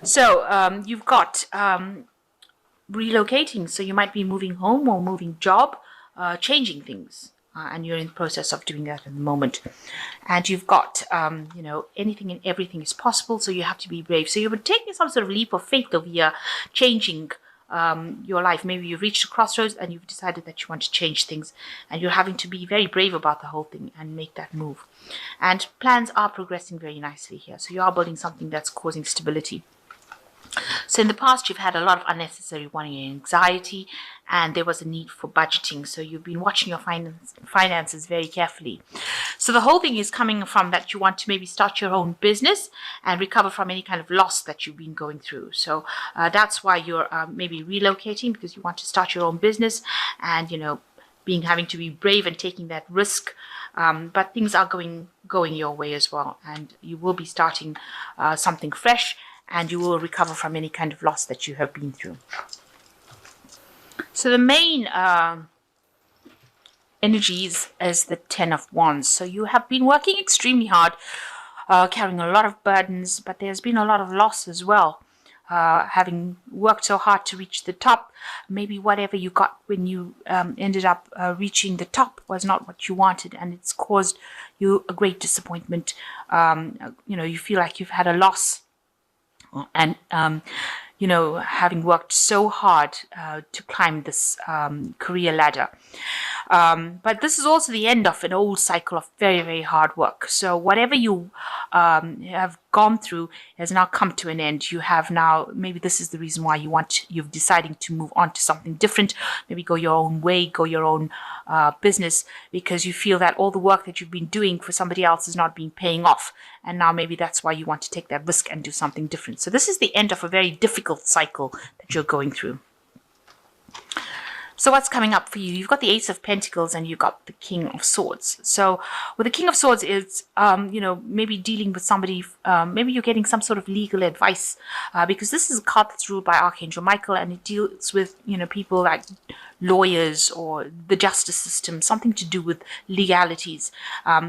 So you've got relocating. So you might be moving home or moving job, changing things. And you're in the process of doing that at the moment. And you've got, anything and everything is possible. So you have to be brave. So you're taking some sort of leap of faith over here, changing your life. Maybe you've reached a crossroads and you've decided that you want to change things. And you're having to be very brave about the whole thing and make that move. And plans are progressing very nicely here. So you are building something that's causing stability. So in the past, you've had a lot of unnecessary worry and anxiety, and there was a need for budgeting. So you've been watching your finances very carefully. So the whole thing is coming from that you want to maybe start your own business and recover from any kind of loss that you've been going through. So that's why you're maybe relocating, because you want to start your own business and, having to be brave and taking that risk. But things are going your way as well, and you will be starting something fresh, and you will recover from any kind of loss that you have been through. So the main energies is the Ten of Wands. So you have been working extremely hard, carrying a lot of burdens, but there's been a lot of loss as well. Having worked so hard to reach the top, maybe whatever you got when you ended up reaching the top was not what you wanted, and it's caused you a great disappointment. You feel like you've had a loss. And, having worked so hard to climb this career ladder. But this is also the end of an old cycle of very, very hard work. So whatever you have gone through has now come to an end. You have now, maybe this is the reason why you're deciding to move on to something different, maybe go your own way, go your own business, because you feel that all the work that you've been doing for somebody else is not being paying off. And now maybe that's why you want to take that risk and do something different. So this is the end of a very difficult cycle that you're going through. So what's coming up for you? You've got the Ace of Pentacles and you've got the King of Swords. So with the King of Swords, it's, maybe dealing with somebody, maybe you're getting some sort of legal advice, because this is a card that's ruled by Archangel Michael, and it deals with, people like lawyers or the justice system, something to do with legalities.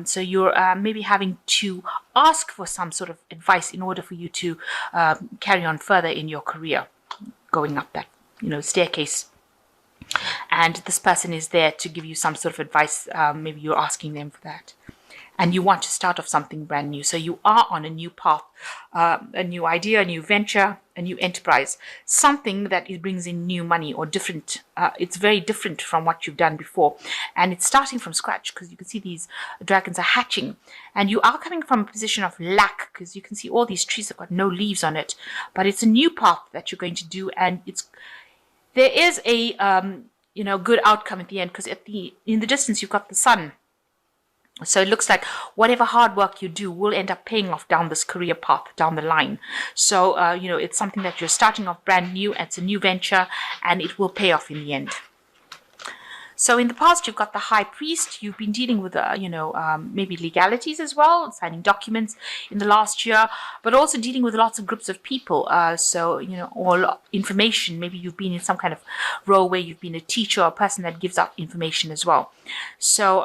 So you're maybe having to ask for some sort of advice in order for you to carry on further in your career, going up that, staircase. And this person is there to give you some sort of advice. Maybe you're asking them for that. And you want to start off something brand new. So you are on a new path, a new idea, a new venture, a new enterprise, something that it brings in new money or different. It's very different from what you've done before. And it's starting from scratch, because you can see these dragons are hatching. And you are coming from a position of lack, because you can see all these trees have got no leaves on it. But it's a new path that you're going to do, and there is a good outcome at the end, because in the distance you've got the sun. So it looks like whatever hard work you do will end up paying off down this career path down the line. So it's something that you're starting off brand new. It's a new venture, and it will pay off in the end. So in the past, you've got the High Priest. You've been dealing with, maybe legalities as well, signing documents in the last year, but also dealing with lots of groups of people. All information. Maybe you've been in some kind of role where you've been a teacher or a person that gives out information as well. So,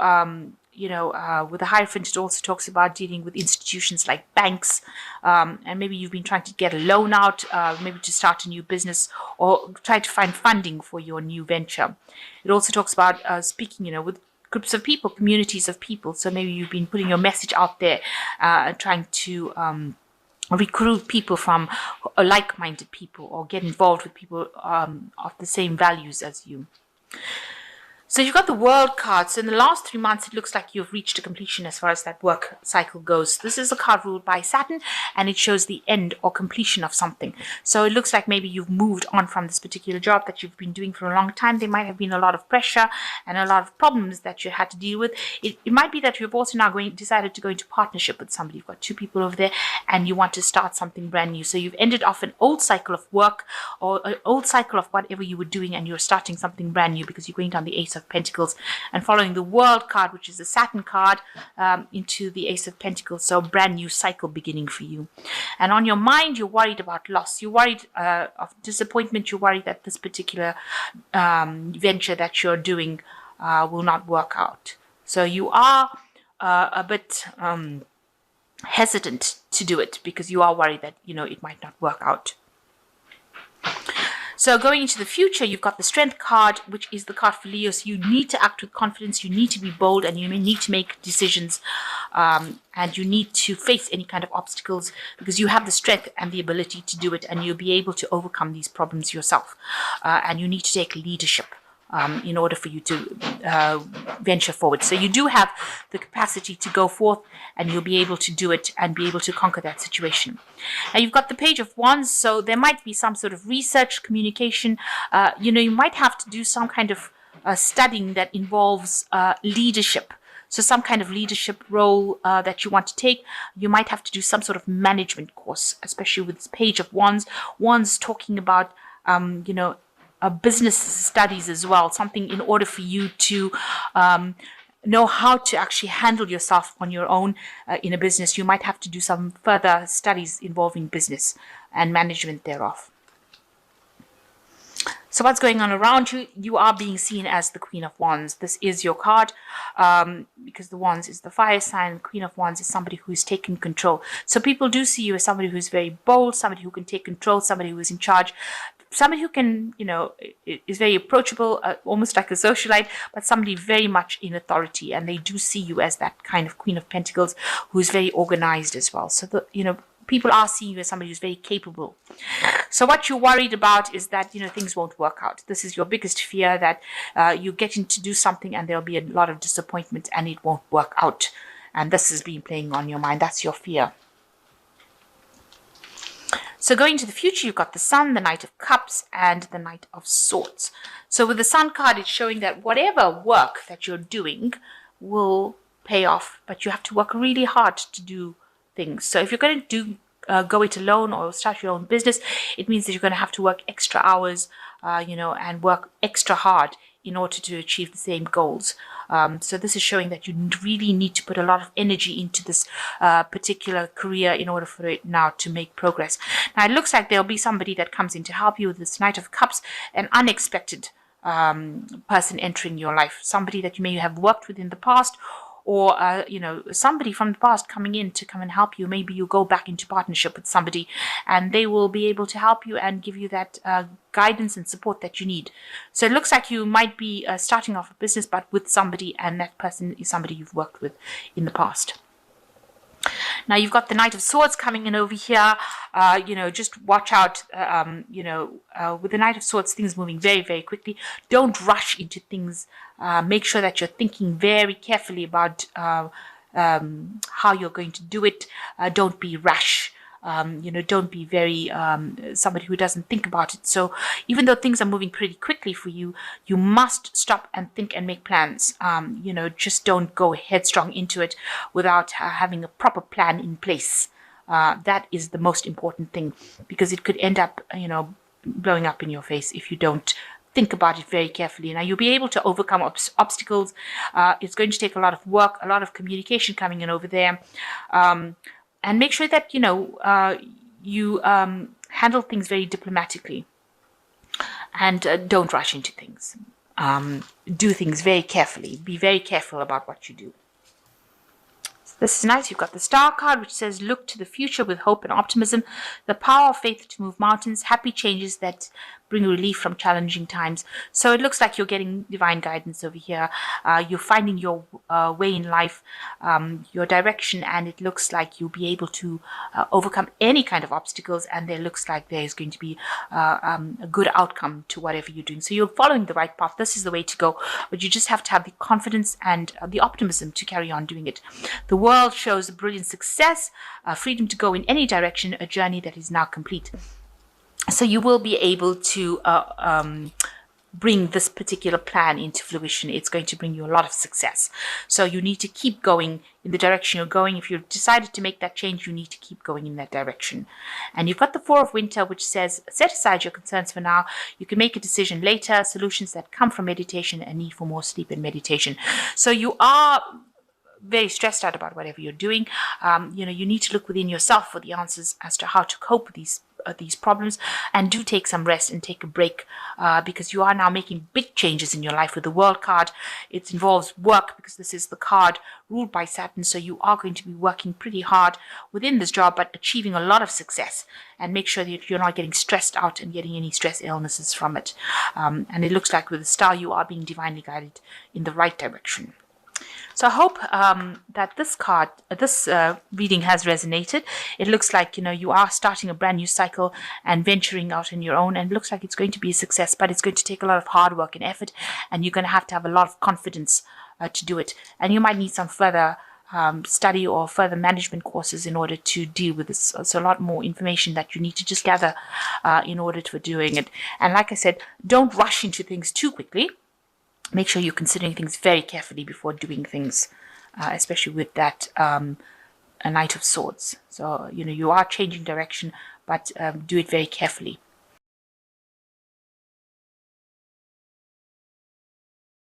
with the Hierophant, it also talks about dealing with institutions like banks, and maybe you've been trying to get a loan out, maybe to start a new business or try to find funding for your new venture. It also talks about speaking, with groups of people, communities of people. So maybe you've been putting your message out there, trying to recruit people from like-minded people, or get involved with people of the same values as you. So you've got the World card. So in the last 3 months, it looks like you've reached a completion as far as that work cycle goes. This is a card ruled by Saturn, and it shows the end or completion of something. So it looks like maybe you've moved on from this particular job that you've been doing for a long time. There might have been a lot of pressure and a lot of problems that you had to deal with. It might be that you've also now decided to go into partnership with somebody. You've got two people over there, and you want to start something brand new. So you've ended off an old cycle of work, or an old cycle of whatever you were doing, and you're starting something brand new, because you're going down the Ace of Pentacles and following the World card, which is the Saturn card, into the Ace of Pentacles. So brand new cycle beginning for you. And on your mind, you're worried about loss. You're worried of disappointment. You're worried that this particular venture that you're doing will not work out. So you are a bit hesitant to do it because you are worried that, it might not work out. So going into the future, you've got the Strength card, which is the card for Leo. So you need to act with confidence, you need to be bold, and you may need to make decisions, and you need to face any kind of obstacles because you have the strength and the ability to do it, and you'll be able to overcome these problems yourself. And you need to take leadership in order for you to venture forward. So you do have the capacity to go forth, and you'll be able to do it and be able to conquer that situation. Now you've got the Page of Wands, so there might be some sort of research, communication. You might have to do some kind of studying that involves leadership. So some kind of leadership role that you want to take. You might have to do some sort of management course, especially with this Page of Wands. Wands talking about, business studies as well, something in order for you to know how to actually handle yourself on your own in a business. You might have to do some further studies involving business and management thereof. So what's going on around you? You are being seen as the Queen of Wands. This is your card because the Wands is the fire sign. Queen of Wands is somebody who is taking control. So people do see you as somebody who is very bold, somebody who can take control, somebody who is in charge, somebody who can, is very approachable, almost like a socialite, but somebody very much in authority. And they do see you as that kind of Queen of Pentacles who is very organized as well. So, people are seeing you as somebody who's very capable. So what you're worried about is that, things won't work out. This is your biggest fear, that you're getting to do something and there'll be a lot of disappointment and it won't work out. And this has been playing on your mind. That's your fear. So going to the future, you've got the Sun, the Knight of Cups, and the Knight of Swords. So with the Sun card, it's showing that whatever work that you're doing will pay off, but you have to work really hard to do things. So if you're going to go it alone or start your own business, it means that you're going to have to work extra hours, and work extra hard in order to achieve the same goals. So this is showing that you really need to put a lot of energy into this particular career in order for it now to make progress. Now it looks like there'll be somebody that comes in to help you with this Knight of Cups, an unexpected person entering your life, somebody that you may have worked with in the past, or somebody from the past coming in to come and help you. Maybe you go back into partnership with somebody and they will be able to help you and give you that guidance and support that you need. So it looks like you might be starting off a business, but with somebody, and that person is somebody you've worked with in the past. Now you've got the Knight of Swords coming in over here. Just watch out, with the Knight of Swords, things moving very, very quickly. Don't rush into things. Make sure that you're thinking very carefully about how you're going to do it. Don't be rash. Don't be very somebody who doesn't think about it. So even though things are moving pretty quickly for you, you must stop and think and make plans. Just don't go headstrong into it without having a proper plan in place. That is the most important thing, because it could end up, blowing up in your face if you don't think about it very carefully. Now you'll be able to overcome obstacles. It's going to take a lot of work, a lot of communication coming in over there. And make sure that, you handle things very diplomatically, and don't rush into things. Do things very carefully. Be very careful about what you do. So this is nice. You've got the Star card, which says, look to the future with hope and optimism, the power of faith to move mountains, happy changes that bring relief from challenging times. So it looks like you're getting divine guidance over here. You're finding your way in life, your direction, and it looks like you'll be able to overcome any kind of obstacles, and there looks like there is going to be a good outcome to whatever you're doing. So you're following the right path. This is the way to go, but you just have to have the confidence and the optimism to carry on doing it. The world shows brilliant success, freedom to go in any direction, a journey that is now complete. So you will be able to bring this particular plan into fruition. It's going to bring you a lot of success. So you need to keep going in the direction you're going. If you've decided to make that change, you need to keep going in that direction. And you've got the Four of Winter, which says, set aside your concerns for now. You can make a decision later. Solutions that come from meditation and need for more sleep and meditation. So you are very stressed out about whatever you're doing. You need to look within yourself for the answers as to how to cope with these these problems, and do take some rest and take a break, because you are now making big changes in your life with the World card. It involves work because this is the card ruled by Saturn, so you are going to be working pretty hard within this job, but achieving a lot of success. And make sure that you're not getting stressed out and getting any stress illnesses from it. And it looks like with the star, you are being divinely guided in the right direction. So I hope that this reading has resonated. It looks like, you are starting a brand new cycle and venturing out on your own, and it looks like it's going to be a success, but it's going to take a lot of hard work and effort, and you're going to have a lot of confidence to do it. And you might need some further study or further management courses in order to deal with this. So a lot more information that you need to just gather in order to doing it. And like I said, don't rush into things too quickly. Make sure you're considering things very carefully before doing things, especially with that a Knight of Swords. So, you are changing direction, but do it very carefully.